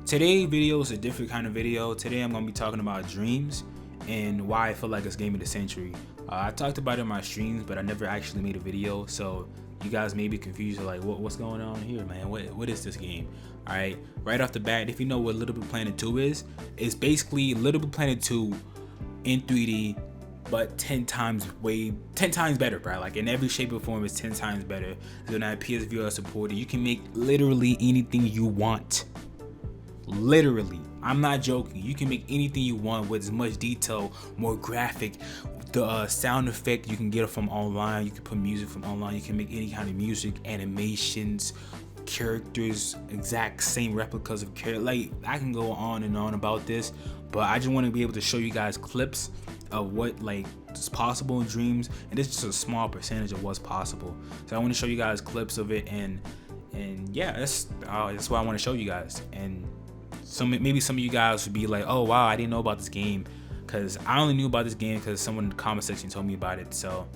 Today's video is a different kind of video. Today I'm going to be talking about dreams and why I feel like it's game of the century. I talked about it in my streams, but I never actually made a video, so you guys may be confused, like what's going on here, man? What is this game? All right, right off the bat, if you know what Little Big Planet 2 is, it's basically Little Big Planet 2 in 3D, but 10 times better, bro. Like in every shape or form, it's 10 times better. So now PS4 supported. You can make literally anything you want. Literally, I'm not joking. You can make anything you want with as much detail, more graphic. The sound effect you can get it from online. You can put music from online. You can make any kind of music, animations, characters, exact same replicas of characters. Like, I can go on and on about this, but I just want to be able to show you guys clips of what like is possible in dreams, and this is just a small percentage of what's possible. So I want to show you guys clips of it, and yeah, that's what I want to show you guys. And maybe some of you guys would be like, oh wow, I didn't know about this game, because I only knew about this game because someone in the comment section told me about it. So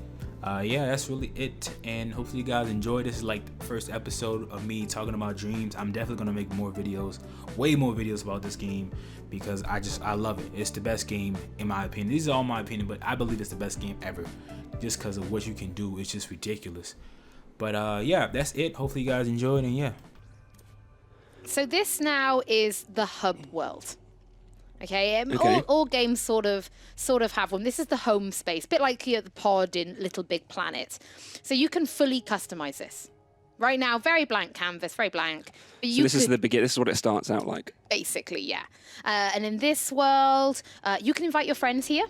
yeah, that's really it, and hopefully you guys enjoy. This is like the first episode of me talking about dreams. I'm definitely gonna make more videos, way more videos about this game, because I love it. It's the best game in my opinion. These are all my opinion, but I believe it's the best game ever, just because of what you can do. It's just ridiculous. But yeah, that's it. Hopefully you guys enjoyed, and yeah. So this now is the hub world. Okay, Okay. All games sort of have one. This is the home space, bit like the pod in Little Big Planet. So you can fully customize this. Right now, very blank canvas, very blank. But So this is the beginning. This is what it starts out like. Basically, yeah. And in this world, you can invite your friends here.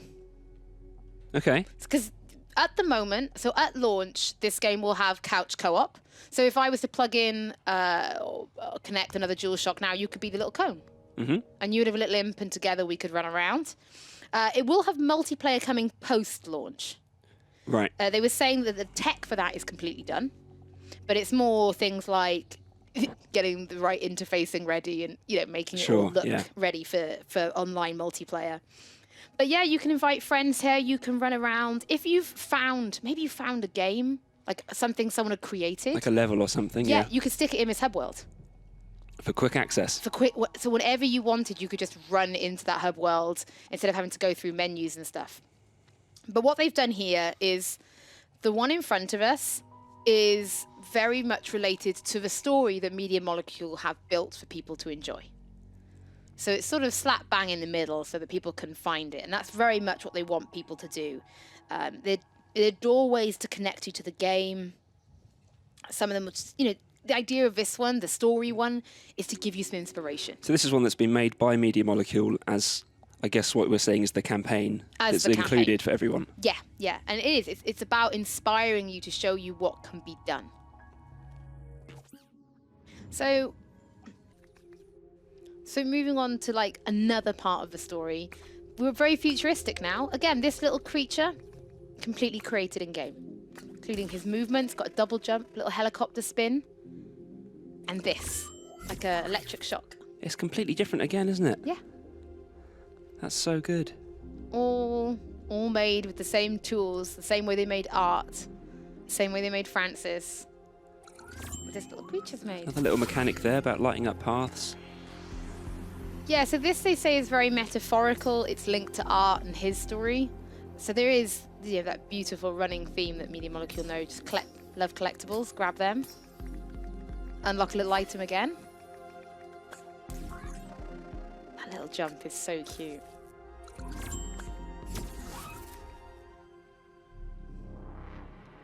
Okay. Because at the moment, so at launch, this game will have couch co-op. So if I was to plug in or connect another DualShock now, you could be the little cone. Mm-hmm. And you would have a little imp, and together we could run around. It will have multiplayer coming post-launch. Right. They were saying that the tech for that is completely done, but it's more things like getting the right interfacing ready and making it all look ready for online multiplayer. But yeah, you can invite friends here. You can run around. If maybe you found a game, like something someone had created, Like a level or something. Yeah. you could stick it in this hub world. For quick access. So whenever you wanted, you could just run into that hub world instead of having to go through menus and stuff. But what they've done here is the one in front of us is very much related to the story that Media Molecule have built for people to enjoy. So it's sort of slap bang in the middle so that people can find it. And that's very much what they want people to do. They're doorways to connect you to the game. Some of them, the idea of this one, the story one, is to give you some inspiration. So this is one that's been made by Media Molecule as, I guess what we're saying is the campaign that's included for everyone. Yeah. And it is. It's about inspiring you to show you what can be done. So moving on to like another part of the story, we're very futuristic now. Again, this little creature, completely created in game, including his movements, got a double jump, little helicopter spin. And this, like an electric shock. It's completely different again, isn't it? Yeah. That's so good. All made with the same tools, the same way they made art, the same way they made Francis. This little creature's made. Another little mechanic there about lighting up paths. Yeah, so this they say is very metaphorical. It's linked to art and his story. So there is that beautiful running theme that Media Molecule know. Just love collectibles, grab them. Unlock a little item again. That little jump is so cute.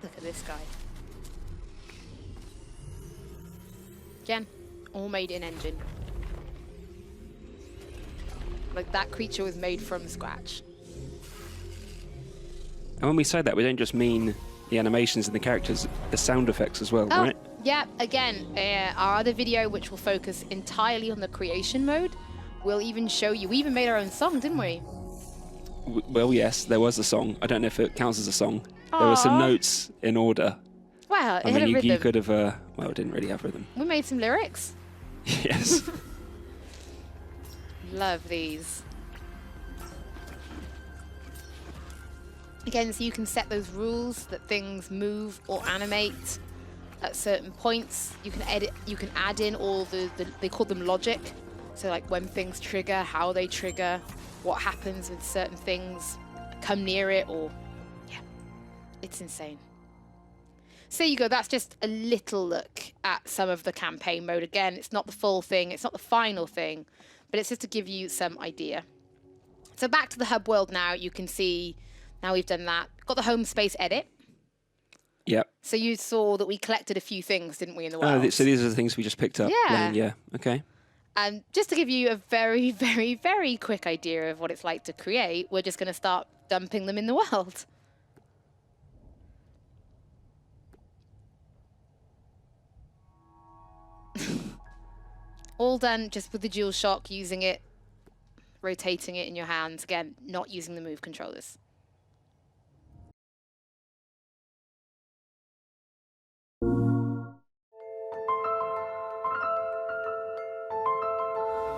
Look at this guy. Again, all made in engine. Like that creature was made from scratch. And when we say that, we don't just mean the animations and the characters, the sound effects as well, right? Yeah, again, our other video, which will focus entirely on the creation mode, will even show you. We even made our own song, didn't we? Well, yes, there was a song. I don't know if it counts as a song. There were some notes in order. Wow, it I had mean, a rhythm. you could have, well, it didn't really have rhythm. We made some lyrics. Yes. Love these. Again, so you can set those rules that things move or animate at certain points. You can edit, you can add in all the they call them logic. So like when things trigger, how they trigger, what happens when certain things come near it, or yeah, it's insane. So there you go, that's just a little look at some of the campaign mode. Again, it's not the full thing, it's not the final thing, but it's just to give you some idea. So back to the hub world now, you can see, now we've done that. Got the home space edit. Yep. So you saw that we collected a few things, didn't we, in the world? So these are the things we just picked up. Yeah. Yeah, okay. And just to give you a very, very, very quick idea of what it's like to create, we're just going to start dumping them in the world. All done just with the DualShock, using it, rotating it in your hands. Again, not using the Move controllers.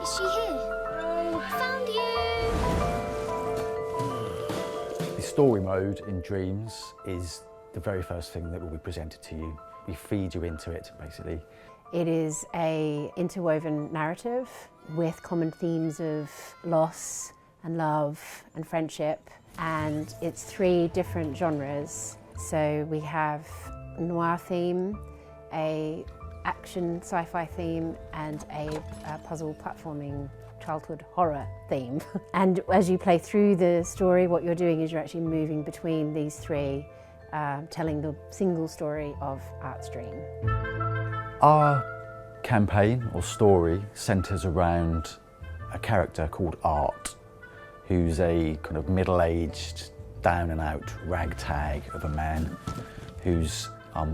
Is she here? Found you! The story mode in Dreams is the very first thing that will be presented to you. We feed you into it, basically. It is an interwoven narrative with common themes of loss and love and friendship, and it's 3 different genres. So we have a noir theme, a action sci-fi theme, and a puzzle platforming childhood horror theme. And as you play through the story, what you're doing is you're actually moving between these 3, telling the single story of Art's dream. Our campaign or story centres around a character called Art, who's a kind of middle-aged, down and out ragtag of a man who's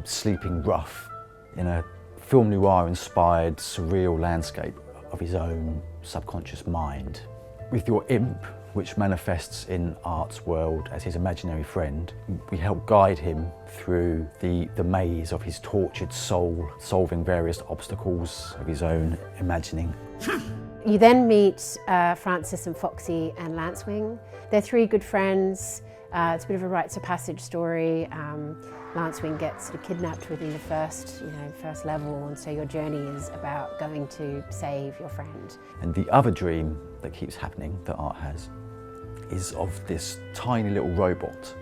sleeping rough in a film noir inspired surreal landscape of his own subconscious mind. With your imp, which manifests in Art's world as his imaginary friend, we help guide him through the maze of his tortured soul, solving various obstacles of his own imagining. You then meet Francis and Foxy and Lancewing. They're 3 good friends. It's a bit of a rites of passage story. Lancewing gets sort of kidnapped within the first level, and so your journey is about going to save your friend. And the other dream that keeps happening that Art has is of this tiny little robot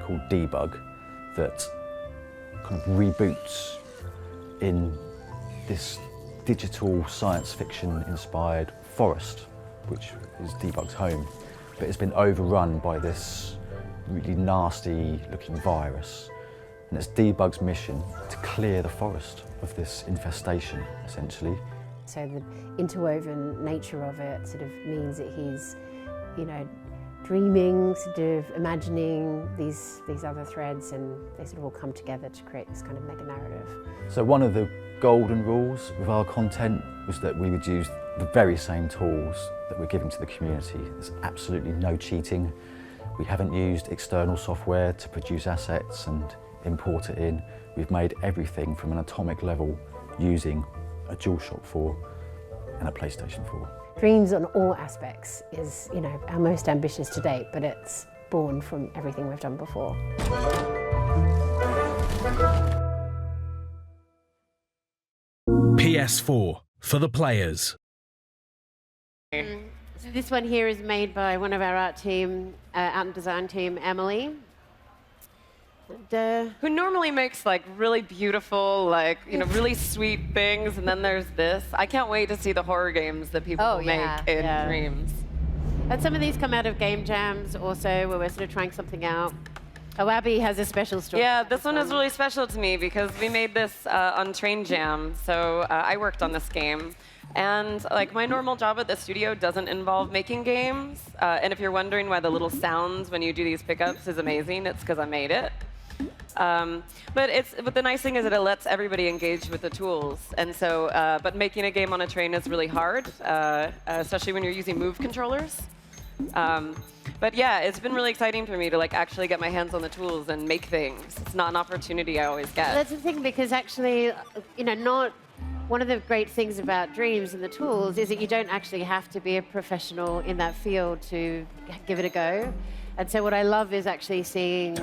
called Debug that kind of reboots in this digital science fiction inspired forest, which is Debug's home, but it's been overrun by this really nasty looking virus. And it's Debug's mission to clear the forest of this infestation, essentially. So the interwoven nature of it sort of means that he's, dreaming, sort of imagining these other threads, and they sort of all come together to create this kind of mega narrative. So one of the golden rules with our content was that we would use the very same tools that we're giving to the community. There's absolutely no cheating. We haven't used external software to produce assets and import it in. We've made everything from an atomic level using a DualShock 4 and a PlayStation 4. Dreams on all aspects is, our most ambitious to date, but it's born from everything we've done before. PS4 for the players. So this one here is made by one of our art and design team, Emily. Who normally makes like really beautiful, really sweet things, and then there's this. I can't wait to see the horror games that people make in Dreams. And some of these come out of game jams also, where we're sort of trying something out. Oh, Abby has a special story. Yeah, this one is really special to me because we made this on Train Jam, so I worked on this game. And my normal job at the studio doesn't involve making games. And if you're wondering why the little sounds when you do these pickups is amazing, it's because I made it. But the nice thing is that it lets everybody engage with the tools. And so, but making a game on a train is really hard, especially when you're using Move controllers. But yeah, it's been really exciting for me to actually get my hands on the tools and make things. It's not an opportunity I always get. That's the thing, because actually, not one of the great things about Dreams and the tools is that you don't actually have to be a professional in that field to give it a go. And so what I love is actually seeing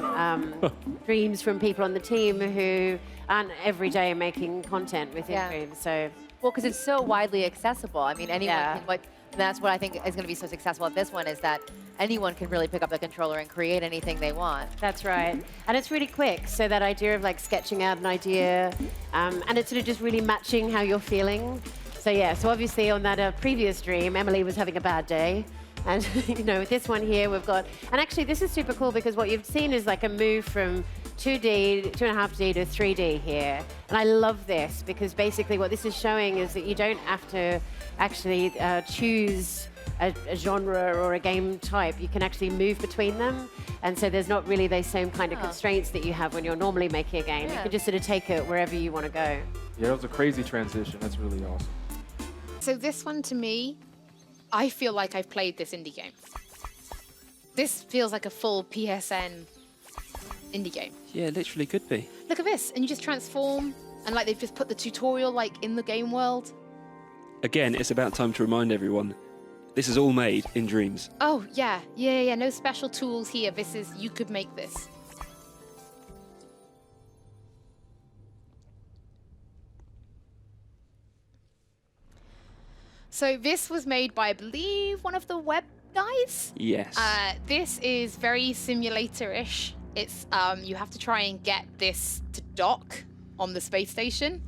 dreams from people on the team who aren't every day making content within Dreams. So Well, because it's so widely accessible. I mean, anyone can, that's what I think is going to be so successful at this one, is that anyone can really pick up the controller and create anything they want. That's right. And it's really quick. So that idea of like sketching out an idea, and it's sort of just really matching how you're feeling. So yeah, so obviously on that previous dream, Emily was having a bad day. And you know, with this one here, we've got, and actually this is super cool because what you've seen is like a move from 2D, 2.5D to 3D here. And I love this because basically what this is showing is that you don't have to actually choose a genre or a game type. You can actually move between them. And so there's not really those same kind of constraints that you have when you're normally making a game. You can just sort of take it wherever you want to go. Yeah, it was a crazy transition. That's really awesome. So this one, to me, I feel like I've played this indie game. This feels like a full PSN indie game. Yeah, literally could be. Look at this, and you just transform, and like they've just put the tutorial like in the game world. Again, it's about time to remind everyone, this is all made in Dreams. Oh, yeah. No special tools here. This is, you could make this. So this was made by, I believe, one of the web guys? Yes. This is very simulator-ish. It's, you have to try and get this to dock on the space station.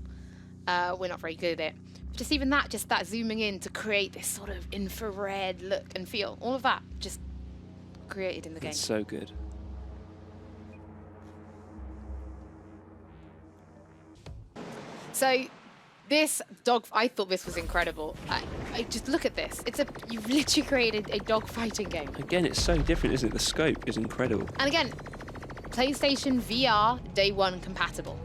We're not very good at it. Just even that, just that zooming in to create this sort of infrared look and feel. All of that just created in the game. It's so good. So this dog, I thought this was incredible. I just look at this. You've literally created a dog fighting game. Again, it's so different, isn't it? The scope is incredible. And again, PlayStation VR day one compatible.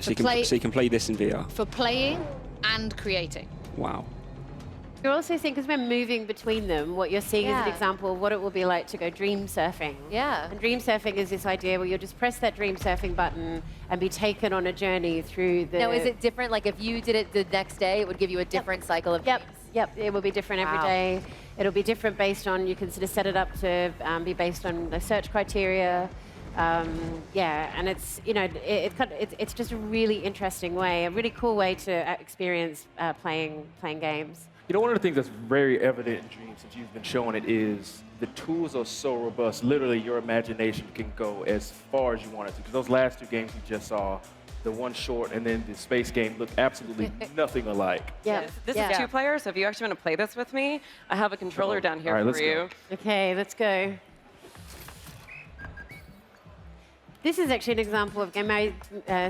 So you can play this in VR. For playing and creating. Wow. You're also seeing, because we're moving between them, what you're seeing is an example of what it will be like to go dream surfing. Yeah. And dream surfing is this idea where you'll just press that dream surfing button and be taken on a journey through the... Now, is it different? Like, if you did it the next day, it would give you a different cycle of dreams? Yep, it will be different every day. It'll be different based on, you can sort of set it up to be based on the search criteria. And it's, you know, it's just a really interesting way, a really cool way to experience playing games. You know, one of the things that's very evident in Dreams, since you've been showing it, is the tools are so robust. Literally, your imagination can go as far as you want it to. Because those last two games we just saw, the one short and then the space game, look absolutely nothing alike. Yeah, this is 2 players, so if you actually want to play this with me, I have a controller down here for you. Okay, let's go. This is actually an example of game.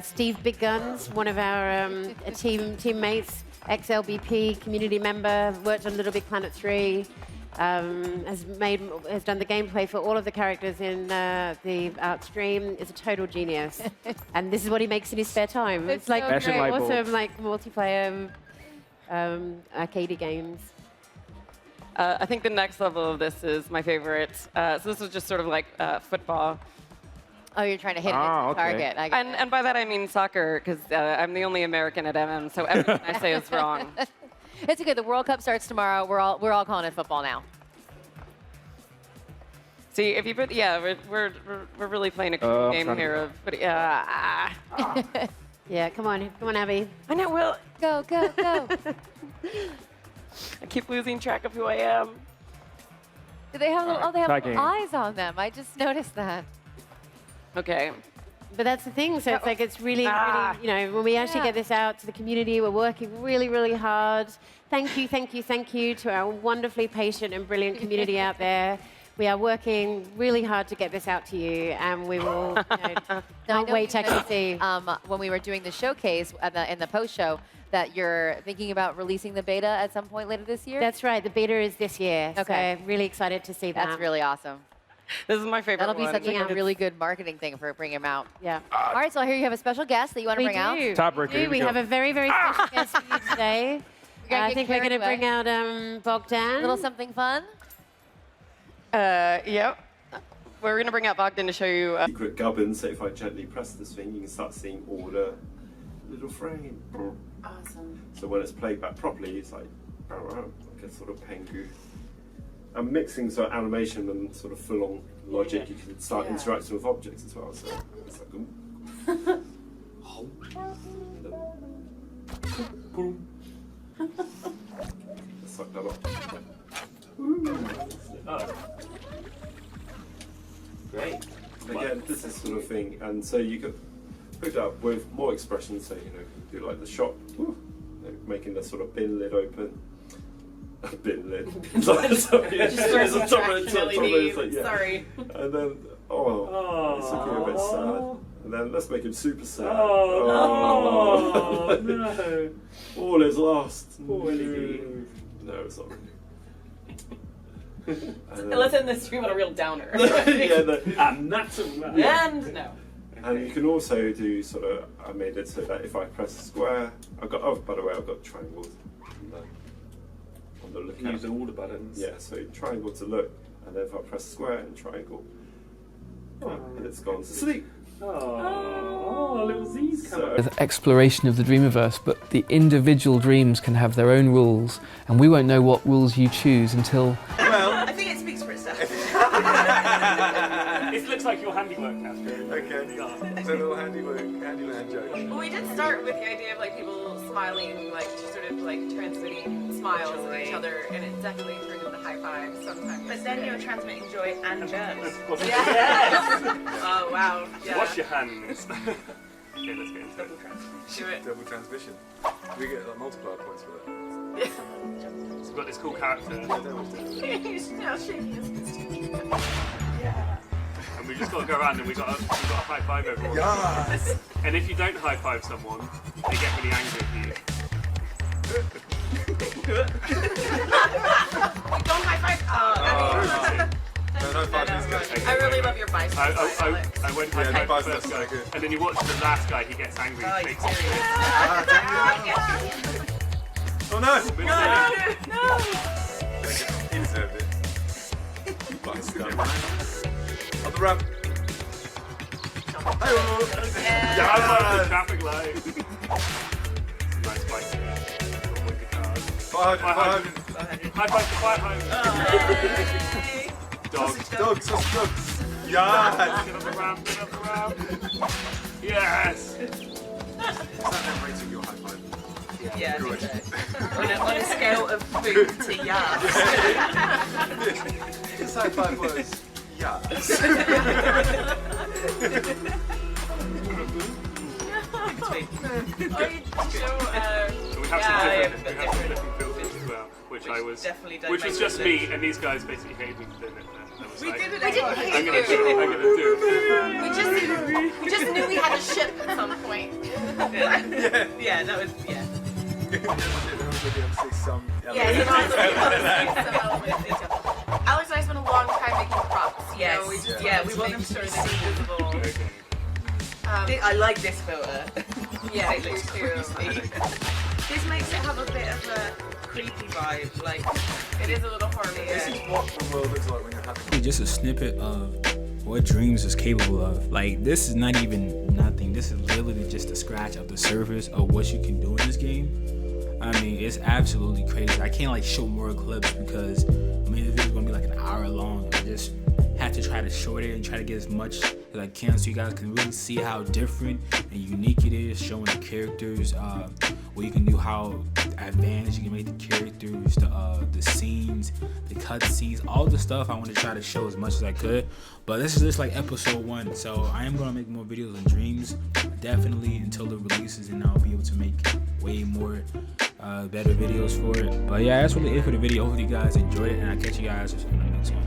Steve Big Guns, one of our teammates, ex-LBP community member, worked on Little Big Planet 3, has done the gameplay for all of the characters in the art stream. Is a total genius, and this is what he makes in his spare time. It's like awesome, like multiplayer arcade games. I think the next level of this is my favorite. So this was just sort of like football. Oh, you're trying to hit it into the target. And by that I mean soccer, because I'm the only American at MM, so everything I say is wrong. It's okay. The World Cup starts tomorrow. We're all calling it football now. See, if you put, we're really playing a cool game here of, but yeah, come on, Abby. I know, Will. Go. I keep losing track of who I am. Do they have they have little eyes on them? I just noticed that. Okay. But that's the thing. So it's like it's really, really, you know, when we actually get this out to the community, we're working really, really hard. Thank you to our wonderfully patient and brilliant community out there. We are working really hard to get this out to you, and we will. Can't wait to actually see. When we were doing the showcase in the post show, that you're thinking about releasing the beta at some point later this year. That's right. The beta is this year. Okay. So really excited to see that. That's really awesome. This is my favorite That'll be one. such a really good marketing thing for bringing them out. Yeah. All right, so I hear you have a special guest that you want to bring out. Tiebreaker. We have a very, very special guest for you today. I think we're going to bring out Bogdan. A little something fun. Yep. We're going to bring out Bogdan to show you. Secret gubbin, so if I gently press this thing, you can start seeing all the little frame. Awesome. So when it's played back properly, it's like a sort of pengu. I'm mixing sort of animation and sort of full-on logic. You can start interacting with objects as well. So it's like, boom. Suck that up. Oh. Great. Again, this is sort of thing, and so you could hook that up with more expressions. So do like the shop, making the sort of bin lid open. Bin lid. Sorry. Sorry. And then, it's looking a bit sad. And then let's make him super sad. Oh, no. All is lost. Poor Willy. No, it's not really. Let's end this stream on a real downer. Yeah, no. And that's a wrap. And no. And you can also do sort of, I made it so that if I press square, by the way, I've got triangles on the lookout. You can use all the buttons. Yeah, so triangle to look, and then if I press square and triangle, and it's gone to sleep. Oh, little Z's coming. The exploration of the Dreamiverse, but the individual dreams can have their own rules, and we won't know what rules you choose until... Well, I think it speaks for itself. It looks like your handiwork, Castro. Okay. It's a little handyman joke. Well, we did start with the idea of like people smiling, like sort of like transmitting smiles at each other, and it definitely turned into high fives sometimes. But then you're transmitting joy and germs. Yes. Oh wow. Yeah. Wash your hands. Okay, let's get into it. Do it. Double transmission. We get like multiplier points for that. So we've got this cool character. He's now shaking his fist. Yeah. And we just got to go around and we got to high five everyone. Yes. And if you don't high five someone, they get really angry at you. Don't high five. No, five these guys. I really love your biceps. I went high five the first guy, and then you watch the last guy, he gets angry. Oh, He takes Oh no! No! He deserved it. On the ramp. Yeah, I love the traffic light. Nice bike here. Wicked cars. 500. High five to 500. Dogs. Dogs. Yes! Get up the ramp, Yes! Is that them rating your high five? Yeah, Good. on a scale of food to yes. His high five was yes. We have some different filters as well, which was just me, and these guys basically hated me for doing it. We didn't I'm gonna do it. We just knew we had a ship at some point. Yeah, that was Alex and I spent a long time making props. Yes. We want them to be visible. I like this photo. Yeah, it looks too. This makes it have a bit of a creepy vibe. Like, it is a little horror. This is what the world looks like when you're happy. Just a snippet of what Dreams is capable of. Like, this is not even nothing. This is literally just a scratch of the surface of what you can do in this game. I mean, it's absolutely crazy. I can't like show more clips because the video is gonna be like an hour long. I just have to try to short it and try to get as much as I can so you guys can really see how different and unique it is, showing the characters, what you can do, how advanced you can make the characters, the scenes, the cut scenes, all the stuff I want to try to show as much as I could. But this is just like episode 1, so I am gonna make more videos on Dreams, definitely until it releases, and I'll be able to make way more better videos for it. But yeah, that's really it for the video. Hopefully you guys enjoyed it, and I'll catch you guys in the next one.